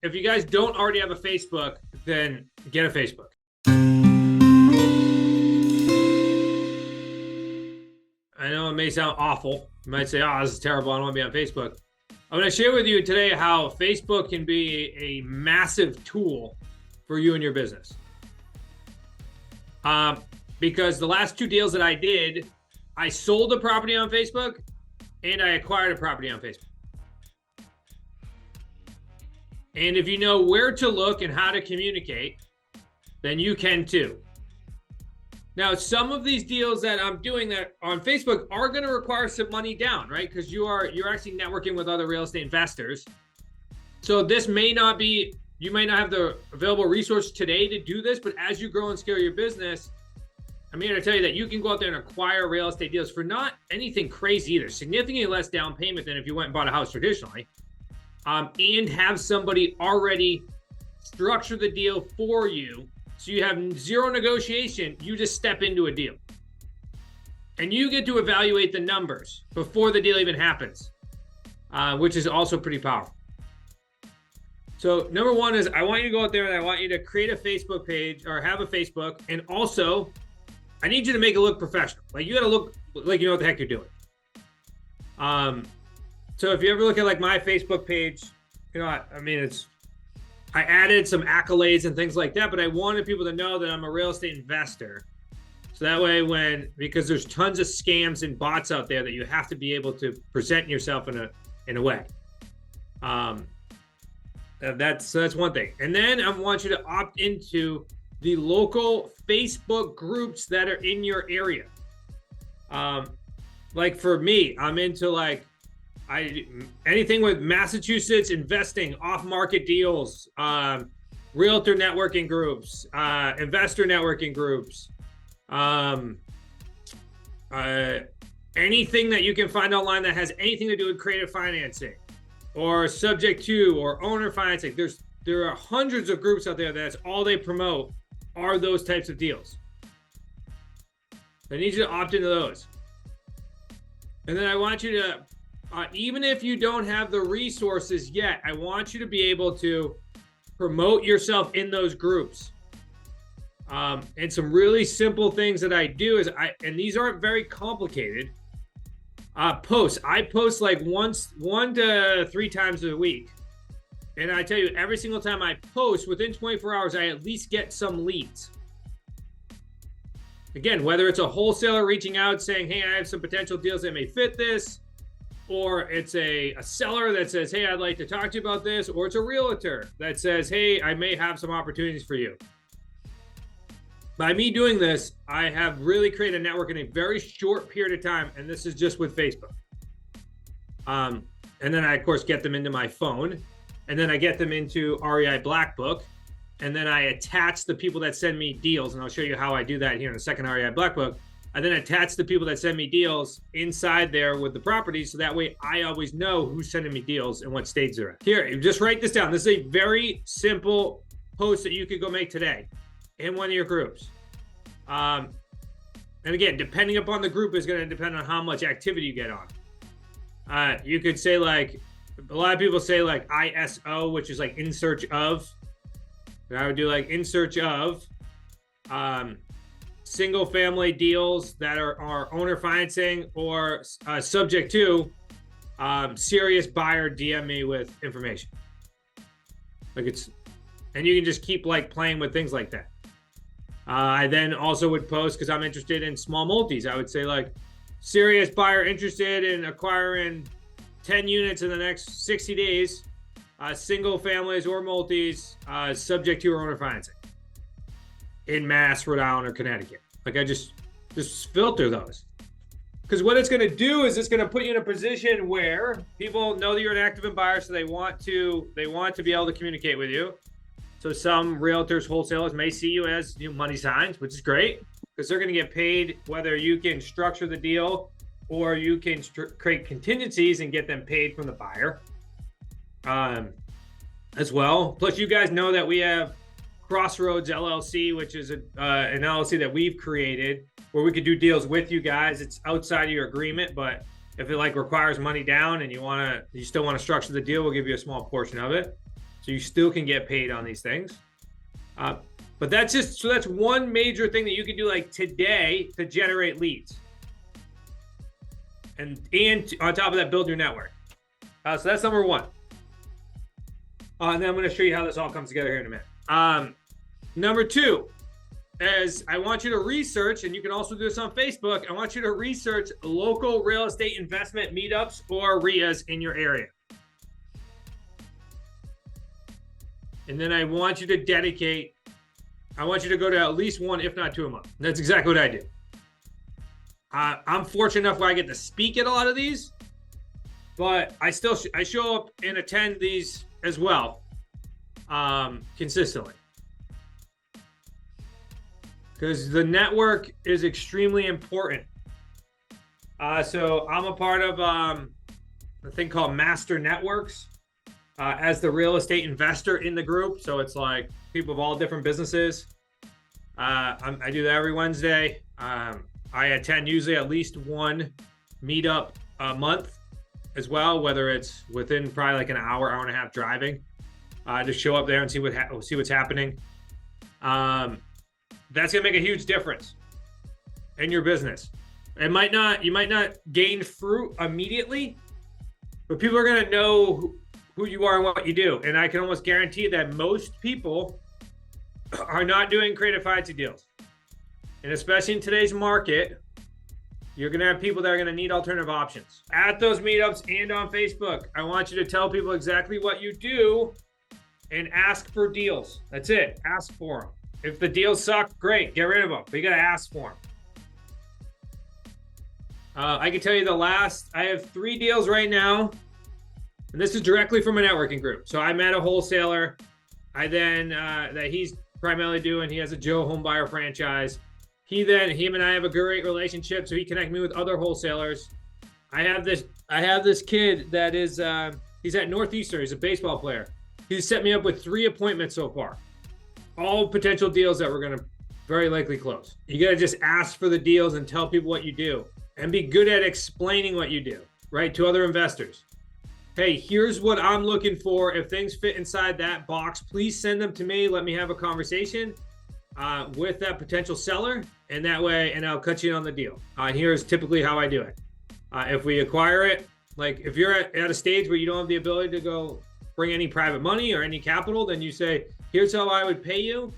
if you guys don't already have a Facebook, then get a Facebook. I know it may sound awful. You might say, oh, this is terrible. I don't want to be on Facebook. I'm going to share with you today how Facebook can be a massive tool for you and your business. Because the last two deals that I did, I sold a property on Facebook and I acquired a property on Facebook. And if you know where to look and how to communicate, then you can too. Now, some of these deals that I'm doing that on Facebook are going to require some money down, right? Because you're actually networking with other real estate investors. So this may not be, you may not have the available resource today to do this, but as you grow and scale your business, I'm here to tell you that you can go out there and acquire real estate deals for not anything crazy either, significantly less down payment than if you went and bought a house traditionally, and have somebody already structure the deal for you. So you have zero negotiation, you just step into a deal. And you get to evaluate the numbers before the deal even happens, which is also pretty powerful. So number one is I want you to go out there and I want you to create a Facebook page or have a Facebook. And also, I need you to make it look professional. Like you got to look like you know what the heck you're doing. So if you ever look at like my Facebook page, you know, I mean, I added some accolades and things like that, but I wanted people to know that I'm a real estate investor. So that way because there's tons of scams and bots out there that you have to be able to present yourself in a way. That's one thing. And then I want you to opt into the local Facebook groups that are in your area. Like for me, I'm into anything with Massachusetts investing, off-market deals, realtor networking groups, investor networking groups, anything that you can find online that has anything to do with creative financing or subject to or owner financing. There are hundreds of groups out there that's all they promote are those types of deals. I need you to opt into those. And then I want you to even if you don't have the resources yet, I want you to be able to promote yourself in those groups. And some really simple things that I do is and these aren't very complicated, posts. I post like 1 to 3 times a week. And I tell you, every single time I post, within 24 hours, I at least get some leads. Again, whether it's a wholesaler reaching out saying, hey, I have some potential deals that may fit this, or it's a seller that says, hey, I'd like to talk to you about this, or it's a realtor that says, hey, I may have some opportunities for you. By me doing this, I have really created a network in a very short period of time, and this is just with Facebook. And then I, of course, get them into my phone, and then I get them into REI Black Book, and then I attach the people that send me deals, and I'll show you how I do that here in a second. REI Black Book. I then attach the people that send me deals inside there with the properties, so that way I always know who's sending me deals and what states they're at. Here, just write this down. This is a very simple post that you could go make today in one of your groups. And again, depending upon the group is going to depend on how much activity you get on. You could say like, a lot of people say like ISO, which is like in search of. And I would do like in search of single family deals that are owner financing or subject to serious buyer DM me with information. And you can just keep like playing with things like that. I then also would post, because I'm interested in small multis, I would say like serious buyer interested in acquiring 10 units in the next 60 days, single families or multis, subject to or owner financing in Mass, Rhode Island, or Connecticut. Like I just filter those. Because what it's going to do is it's going to put you in a position where people know that you're an active buyer, so they want to be able to communicate with you. So some realtors, wholesalers may see you as money signs, which is great because they're going to get paid whether you can structure the deal or you can create contingencies and get them paid from the buyer as well. Plus, you guys know that we have Crossroads LLC, which is an LLC that we've created where we could do deals with you guys. It's outside of your agreement, but if it like requires money down and you still want to structure the deal, we'll give you a small portion of it. So So you still can get paid on these things. But that's one major thing that you can do like today to generate leads. And on top of that, build your network. So that's number one. And then I'm going to show you how this all comes together here in a minute. Number two is I want you to research, and you can also do this on Facebook. I want you to research local real estate investment meetups or REIAs in your area. And then I want you to go to at least one, if not two a month. That's exactly what I do. I'm fortunate enough where I get to speak at a lot of these, but I show up and attend these as well, consistently. Because the network is extremely important. So I'm a part of a thing called Master Networks as the real estate investor in the group. So it's like people of all different businesses. I do that every Wednesday. I attend usually at least one meetup a month as well, whether it's within probably like an hour and a half driving. To show up there and see what's happening. That's gonna make a huge difference in your business. You might not gain fruit immediately, but people are gonna know who you are and what you do. And I can almost guarantee that most people are not doing creative financing deals. And especially in today's market, you're gonna have people that are gonna need alternative options. At those meetups and on Facebook, I want you to tell people exactly what you do and ask for deals. That's it. Ask for them. If the deals suck, great, get rid of them. But you gotta ask for them. I can tell you I have 3 deals right now, and this is directly from a networking group. So I met a wholesaler. That he's primarily doing. He has a Joe Home Buyer franchise. Him and I have a great relationship, so he connected me with other wholesalers. I have this kid that is he's at Northeastern. He's a baseball player. He's set me up with 3 appointments so far. All potential deals that we're gonna very likely close. You gotta just ask for the deals and tell people what you do, and be good at explaining what you do, right, to other investors. Hey, here's what I'm looking for. If things fit inside that box, please send them to me. Let me have a conversation with that potential seller, and that way, and I'll cut you in on the deal. Here's typically how I do it. If we acquire it, like if you're at a stage where you don't have the ability to go bring any private money or any capital, then you say, here's how I would pay you.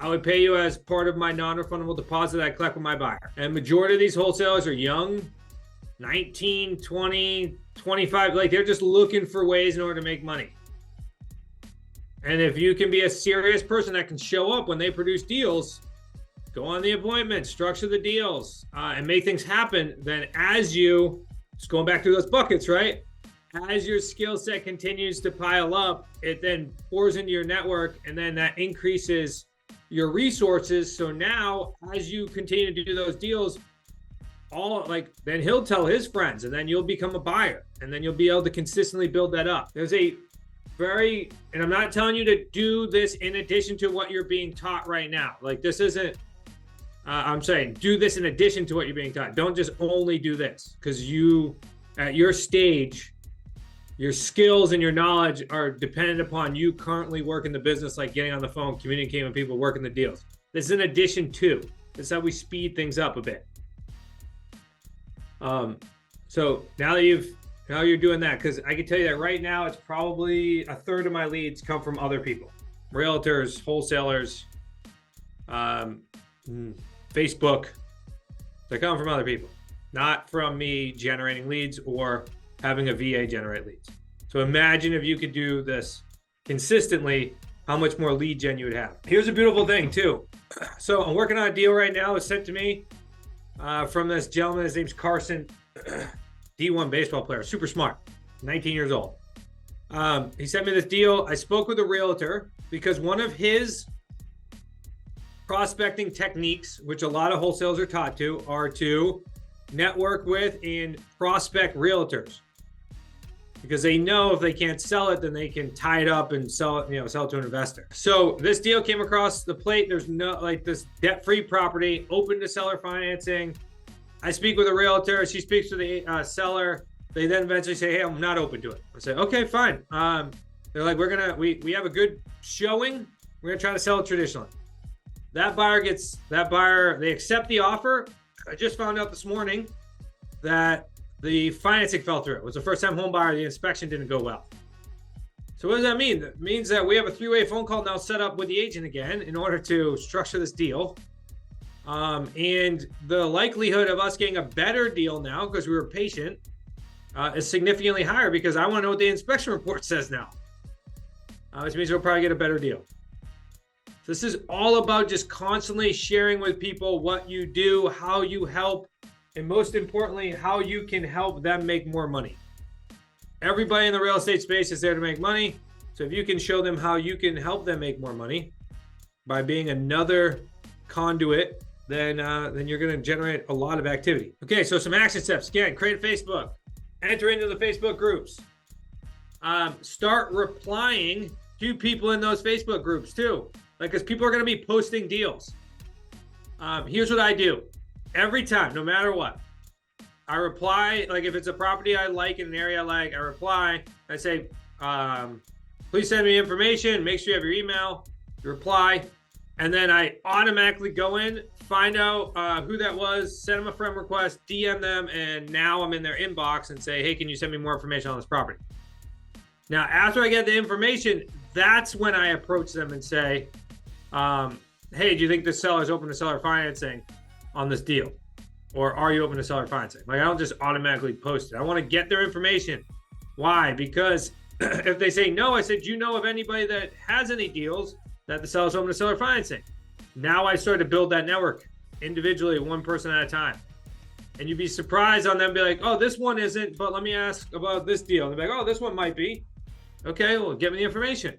I would pay you as part of my non-refundable deposit I collect with my buyer. And majority of these wholesalers are young, 19, 20, 25. Like they're just looking for ways in order to make money. And if you can be a serious person that can show up when they produce deals, go on the appointment, structure the deals, and make things happen, then as you, just going back to those buckets, right? As your skill set continues to pile up, it then pours into your network, and then that increases your resources. So now, as you continue to do those deals, then he'll tell his friends, and then you'll become a buyer, and then you'll be able to consistently build that up. And I'm not telling you to do this in addition to what you're being taught right now. Like this isn't, I'm saying do this in addition to what you're being taught. Don't just only do this, because at your stage, your skills and your knowledge are dependent upon you currently working the business, like getting on the phone, communicating with people, working the deals. This is in addition to. This is how we speed things up a bit. So now you're doing that, because I can tell you that right now, it's probably a third of my leads come from other people, realtors, wholesalers, Facebook. They come from other people, not from me generating leads or having a VA generate leads. So imagine if you could do this consistently, how much more lead gen you would have. Here's a beautiful thing too. So I'm working on a deal right now. It's sent to me from this gentleman. His name's Carson, D1 baseball player, super smart, 19 years old. He sent me this deal. I spoke with a realtor because one of his prospecting techniques, which a lot of wholesalers are taught to, are to network with and prospect realtors, because they know if they can't sell it, then they can tie it up and sell it, sell it to an investor. So this deal came across the plate. There's this debt-free property, open to seller financing. I speak with a realtor. She speaks to the seller. They then eventually say, hey, I'm not open to it. I say, okay, fine. They're like, we have a good showing. We're gonna try to sell it traditionally. That buyer, they accept the offer. I just found out this morning that the financing fell through. It was a first-time home buyer. The inspection didn't go well. So what does that mean? That means that we have a three-way phone call now set up with the agent again in order to structure this deal. And the likelihood of us getting a better deal now, because we were patient, is significantly higher because I want to know what the inspection report says now. Which means we'll probably get a better deal. So this is all about just constantly sharing with people what you do, how you help, and most importantly, how you can help them make more money. Everybody in the real estate space is there to make money. So if you can show them how you can help them make more money by being another conduit, then you're going to generate a lot of activity. Okay, so some action steps. Again, create a Facebook. Enter into the Facebook groups. Start replying to people in those Facebook groups too. Like, because people are going to be posting deals. Here's what I do. Every time, no matter what, I reply. Like if it's a property I like in an area I like, I reply. I say, please send me information. Make sure you have your email. You reply. And then I automatically go in, find out who that was, send them a friend request, DM them, and now I'm in their inbox and say, hey, can you send me more information on this property? Now, after I get the information, that's when I approach them and say, hey, do you think the seller's open to seller financing on this deal? Or are you open to seller financing? Like, I don't just automatically post it. I want to get their information. Why? Because if they say no, I said, do you know of anybody that has any deals that the seller's open to seller financing? Now I start to build that network individually, one person at a time. And you'd be surprised on them be like, oh, this one isn't, but let me ask about this deal. And they're like, oh, this one might be. Okay, well, give me the information.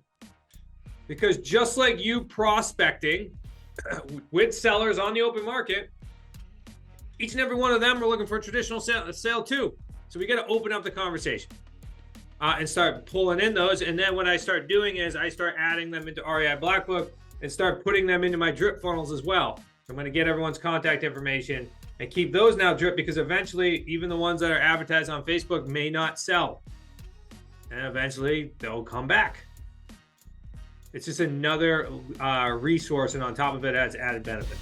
Because just like you prospecting with sellers on the open market, each and every one of them are looking for a traditional sale too. So we got to open up the conversation and start pulling in those. And then what I start doing is I start adding them into REI Black Book and start putting them into my drip funnels as well. I'm going to get everyone's contact information and keep those now drip, because eventually even the ones that are advertised on Facebook may not sell. And eventually they'll come back. It's just another resource, and on top of it adds added benefits.